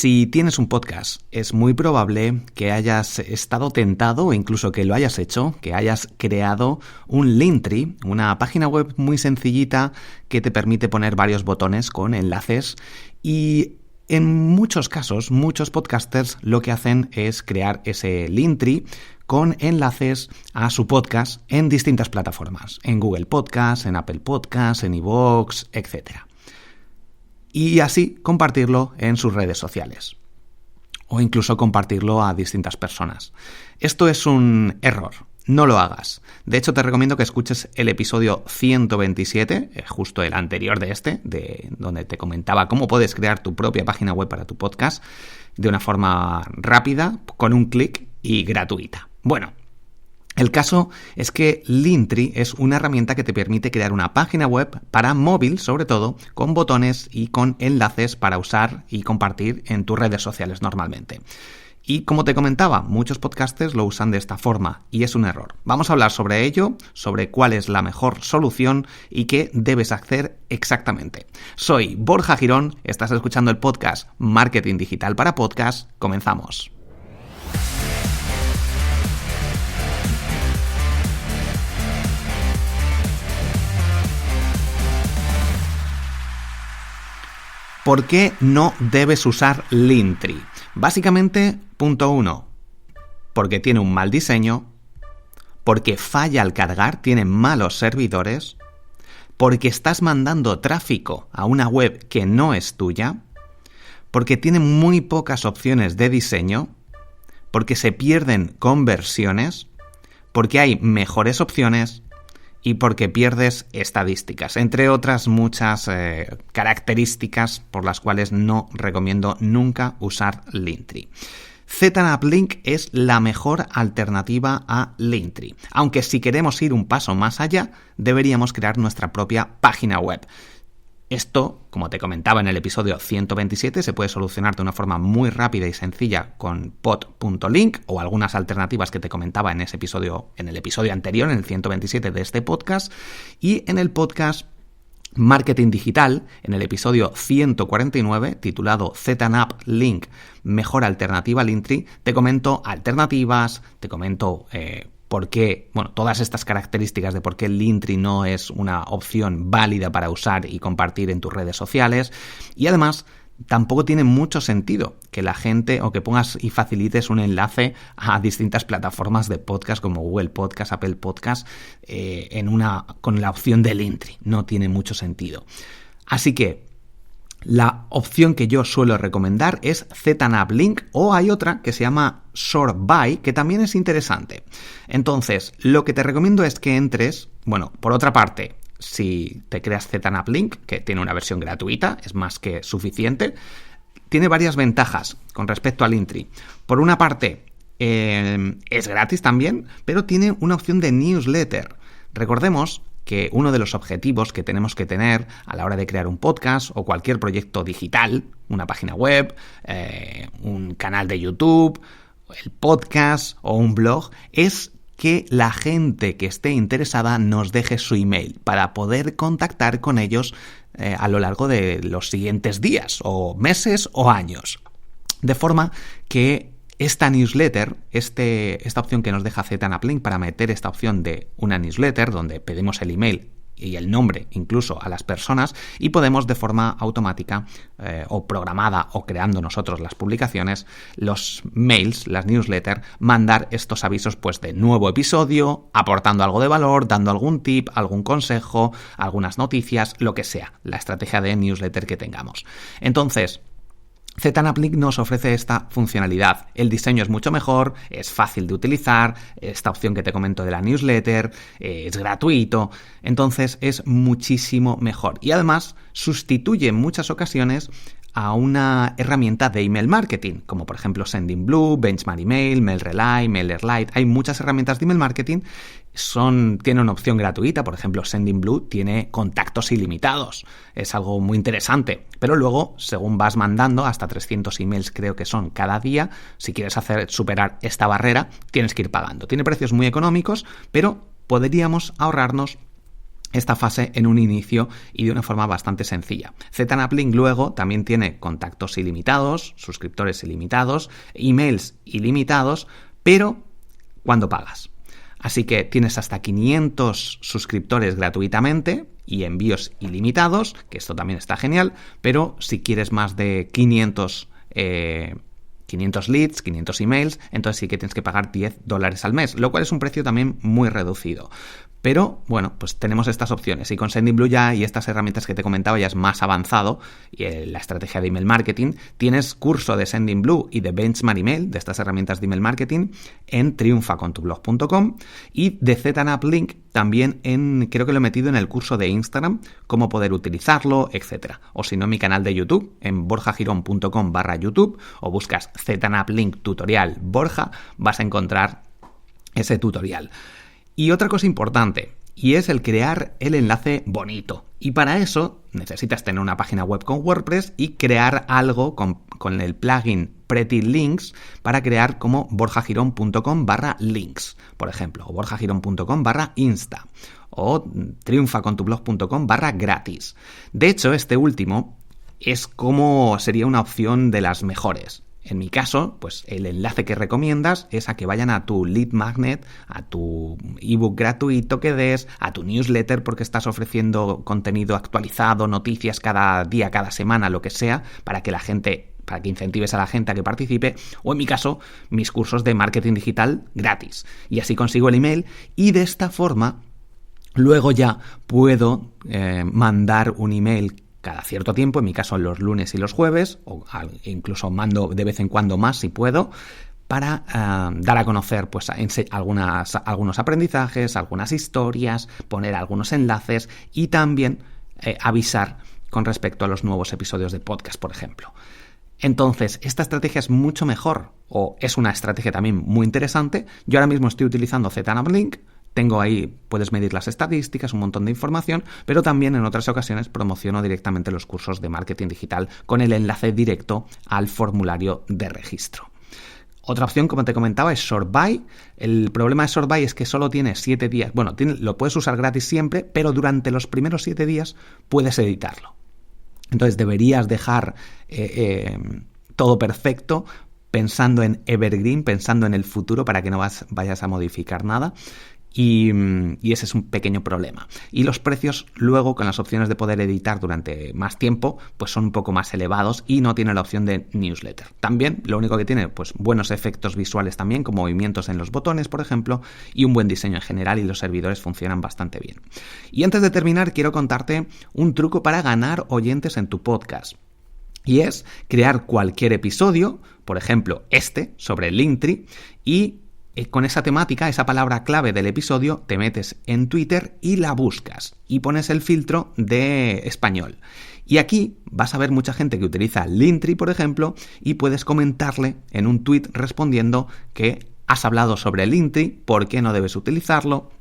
Si tienes un podcast, es muy probable que hayas estado tentado o incluso que lo hayas hecho, que hayas creado un Linktree, una página web muy sencillita que te permite poner varios botones con enlaces y en muchos casos, muchos podcasters lo que hacen es crear ese Linktree con enlaces a su podcast en distintas plataformas, en Google Podcast, en Apple Podcast, en iVoox, etc. Y así compartirlo en sus redes sociales o incluso compartirlo a distintas personas. Esto es un error, no lo hagas. De hecho, te recomiendo que escuches el episodio 127, justo el anterior de este, donde te comentaba cómo puedes crear tu propia página web para tu podcast de una forma rápida, con un clic y gratuita. Bueno, el caso es que Linktree es una herramienta que te permite crear una página web para móvil, sobre todo, con botones y con enlaces para usar y compartir en tus redes sociales normalmente. Y como te comentaba, muchos podcasters lo usan de esta forma y es un error. Vamos a hablar sobre ello, sobre cuál es la mejor solución y qué debes hacer exactamente. Soy Borja Girón, estás escuchando el podcast Marketing Digital para Podcast. Comenzamos. ¿Por qué no debes usar Linktree? Básicamente, punto 1, porque tiene un mal diseño, porque falla al cargar, tiene malos servidores, porque estás mandando tráfico a una web que no es tuya, porque tiene muy pocas opciones de diseño, porque se pierden conversiones, porque hay mejores opciones y porque pierdes estadísticas, entre otras muchas características por las cuales no recomiendo nunca usar Linktree. ZNAP-Link es la mejor alternativa a Linktree, aunque si queremos ir un paso más allá, deberíamos crear nuestra propia página web. Esto, como te comentaba en el episodio 127, se puede solucionar de una forma muy rápida y sencilla con pod.link o algunas alternativas que te comentaba en el episodio anterior, en el 127 de este podcast, y en el podcast Marketing Digital, en el episodio 149, titulado ZNAP-Link, mejor alternativa a Linktree, te comento alternativas, te comento por qué, todas estas características de por qué Linktree no es una opción válida para usar y compartir en tus redes sociales. Y además, tampoco tiene mucho sentido que la gente o que pongas y facilites un enlace a distintas plataformas de podcast como Google Podcast, Apple Podcast, con la opción de Linktree. No tiene mucho sentido. Así que la opción que yo suelo recomendar es ZNAP-Link, o hay otra que se llama ShortBuy, que también es interesante. Entonces, lo que te recomiendo es que entres, por otra parte, si te creas ZNAP-Link, que tiene una versión gratuita, es más que suficiente, tiene varias ventajas con respecto a Linktree. Por una parte, es gratis también, pero tiene una opción de newsletter. Recordemos que uno de los objetivos que tenemos que tener a la hora de crear un podcast o cualquier proyecto digital, una página web, un canal de YouTube, el podcast o un blog, es que la gente que esté interesada nos deje su email para poder contactar con ellos a lo largo de los siguientes días o meses o años. De forma que esta newsletter, esta opción que nos deja ZNAP-Link para meter esta opción de una newsletter donde pedimos el email y el nombre incluso a las personas y podemos de forma automática o programada o creando nosotros las publicaciones, los mails, las newsletters, mandar estos avisos de nuevo episodio, aportando algo de valor, dando algún tip, algún consejo, algunas noticias, lo que sea, la estrategia de newsletter que tengamos. Entonces, ZNAP-Link nos ofrece esta funcionalidad. El diseño es mucho mejor, es fácil de utilizar, esta opción que te comento de la newsletter es gratuito, entonces es muchísimo mejor. Y además sustituye en muchas ocasiones a una herramienta de email marketing, como por ejemplo Sendinblue, Benchmark Email, MailRelay, MailerLite. Hay muchas herramientas de email marketing, tiene una opción gratuita, por ejemplo Sendinblue tiene contactos ilimitados, es algo muy interesante, pero luego según vas mandando, hasta 300 emails creo que son cada día, si quieres superar esta barrera tienes que ir pagando. Tiene precios muy económicos, pero podríamos ahorrarnos esta fase en un inicio y de una forma bastante sencilla. ZenapLink luego también tiene contactos ilimitados, suscriptores ilimitados, emails ilimitados, pero cuando pagas. Así que tienes hasta 500 suscriptores gratuitamente y envíos ilimitados, que esto también está genial, pero si quieres más de 500 leads, 500 emails, entonces sí que tienes que pagar $10 al mes, lo cual es un precio también muy reducido. Pero, bueno, pues tenemos estas opciones. Y con Sendinblue ya y estas herramientas que te comentaba ya es más avanzado, y la estrategia de email marketing. Tienes curso de Sendinblue y de Benchmark Email, de estas herramientas de email marketing, en triunfacontublog.com, y de ZenapLink también creo que lo he metido en el curso de Instagram, cómo poder utilizarlo, etcétera. O si no, en mi canal de YouTube, en borjagirón.com/YouTube, o buscas ZenapLink tutorial Borja, vas a encontrar ese tutorial. Y otra cosa importante, y es el crear el enlace bonito. Y para eso necesitas tener una página web con WordPress y crear algo con el plugin Pretty Links para crear como borjagirón.com/links, por ejemplo, o borjagirón.com/insta, o triunfacontublog.com/gratis. De hecho, este último sería una opción de las mejores. En mi caso, pues el enlace que recomiendas es a que vayan a tu lead magnet, a tu ebook gratuito que des, a tu newsletter porque estás ofreciendo contenido actualizado, noticias cada día, cada semana, lo que sea, para que incentives a la gente a que participe, o en mi caso, mis cursos de marketing digital gratis. Y así consigo el email y de esta forma luego ya puedo mandar un email cada cierto tiempo, en mi caso los lunes y los jueves, o incluso mando de vez en cuando más si puedo, para dar a conocer pues algunos aprendizajes, algunas historias, poner algunos enlaces y también avisar con respecto a los nuevos episodios de podcast, por ejemplo. Entonces, esta estrategia es mucho mejor, o es una estrategia también muy interesante. Yo ahora mismo estoy utilizando ZenapLink. Tengo ahí, puedes medir las estadísticas, un montón de información, pero también en otras ocasiones promociono directamente los cursos de marketing digital con el enlace directo al formulario de registro. Otra opción, como te comentaba, es ShortBuy. El problema de ShortBuy es que solo tiene 7 días. Bueno, lo puedes usar gratis siempre, pero durante los primeros 7 días puedes editarlo. Entonces deberías dejar todo perfecto, pensando en Evergreen, pensando en el futuro para que no vayas a modificar nada. Y ese es un pequeño problema. Y los precios luego, con las opciones de poder editar durante más tiempo, pues son un poco más elevados y no tiene la opción de newsletter. También lo único que tiene, pues buenos efectos visuales también, con movimientos en los botones, por ejemplo, y un buen diseño en general, y los servidores funcionan bastante bien. Y antes de terminar, quiero contarte un truco para ganar oyentes en tu podcast. Y es crear cualquier episodio, por ejemplo sobre Linktree, y con esa temática, esa palabra clave del episodio, te metes en Twitter y la buscas y pones el filtro de español. Y aquí vas a ver mucha gente que utiliza Linktree, por ejemplo, y puedes comentarle en un tweet respondiendo que has hablado sobre Linktree, por qué no debes utilizarlo,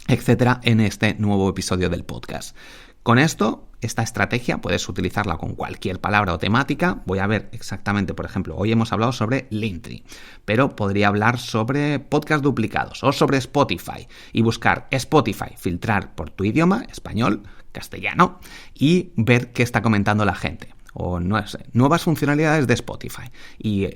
etcétera, en este nuevo episodio del podcast. Con esta estrategia puedes utilizarla con cualquier palabra o temática. Voy a ver exactamente, por ejemplo, hoy hemos hablado sobre Linktree, pero podría hablar sobre podcast duplicados o sobre Spotify y buscar Spotify, filtrar por tu idioma, español, castellano, y ver qué está comentando la gente. O no sé, nuevas funcionalidades de Spotify. Y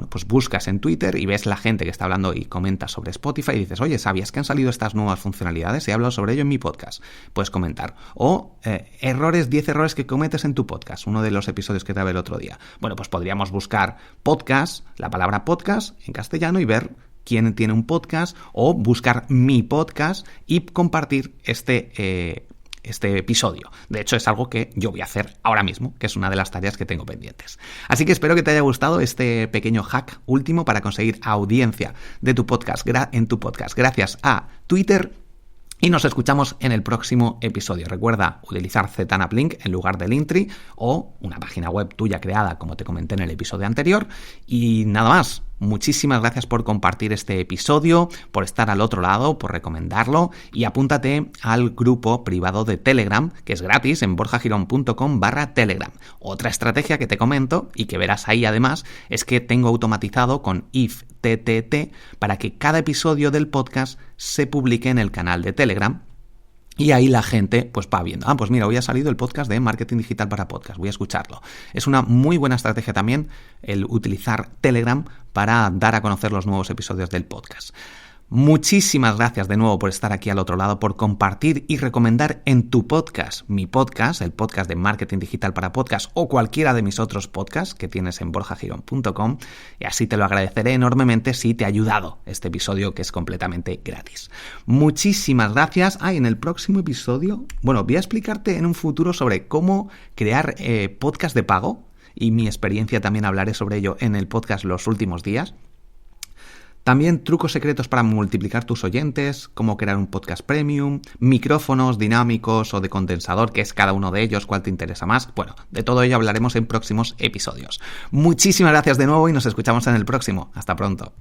pues buscas en Twitter y ves la gente que está hablando y comenta sobre Spotify y dices, oye, ¿sabías que han salido estas nuevas funcionalidades? He hablado sobre ello en mi podcast. Puedes comentar. O 10 errores que cometes en tu podcast, uno de los episodios que grabé el otro día. Bueno, pues podríamos buscar podcast, la palabra podcast en castellano, y ver quién tiene un podcast, o buscar mi podcast y compartir este episodio. De hecho, es algo que yo voy a hacer ahora mismo, que es una de las tareas que tengo pendientes. Así que espero que te haya gustado este pequeño hack último para conseguir audiencia de tu podcast en tu podcast gracias a Twitter. Y nos escuchamos en el próximo episodio. Recuerda utilizar ZenapLink en lugar de Linktree, o una página web tuya creada, como te comenté en el episodio anterior. Y nada más. Muchísimas gracias por compartir este episodio, por estar al otro lado, por recomendarlo, y apúntate al grupo privado de Telegram, que es gratis, en borjagirón.com/Telegram. Otra estrategia que te comento y que verás ahí además es que tengo automatizado con IFTTT para que cada episodio del podcast se publique en el canal de Telegram. Y ahí la gente pues va viendo, pues mira, hoy ha salido el podcast de Marketing Digital para Podcast, voy a escucharlo. Es una muy buena estrategia también el utilizar Telegram para dar a conocer los nuevos episodios del podcast. Muchísimas gracias de nuevo por estar aquí al otro lado, por compartir y recomendar en tu podcast, mi podcast, el podcast de Marketing Digital para Podcast o cualquiera de mis otros podcasts que tienes en borjagirón.com, y así te lo agradeceré enormemente si te ha ayudado este episodio, que es completamente gratis. Muchísimas gracias. En el próximo episodio, voy a explicarte en un futuro sobre cómo crear podcast de pago, y mi experiencia también hablaré sobre ello en el podcast Los Últimos Días. También trucos secretos para multiplicar tus oyentes, cómo crear un podcast premium, micrófonos dinámicos o de condensador, qué es cada uno de ellos, cuál te interesa más. Bueno, de todo ello hablaremos en próximos episodios. Muchísimas gracias de nuevo y nos escuchamos en el próximo. Hasta pronto.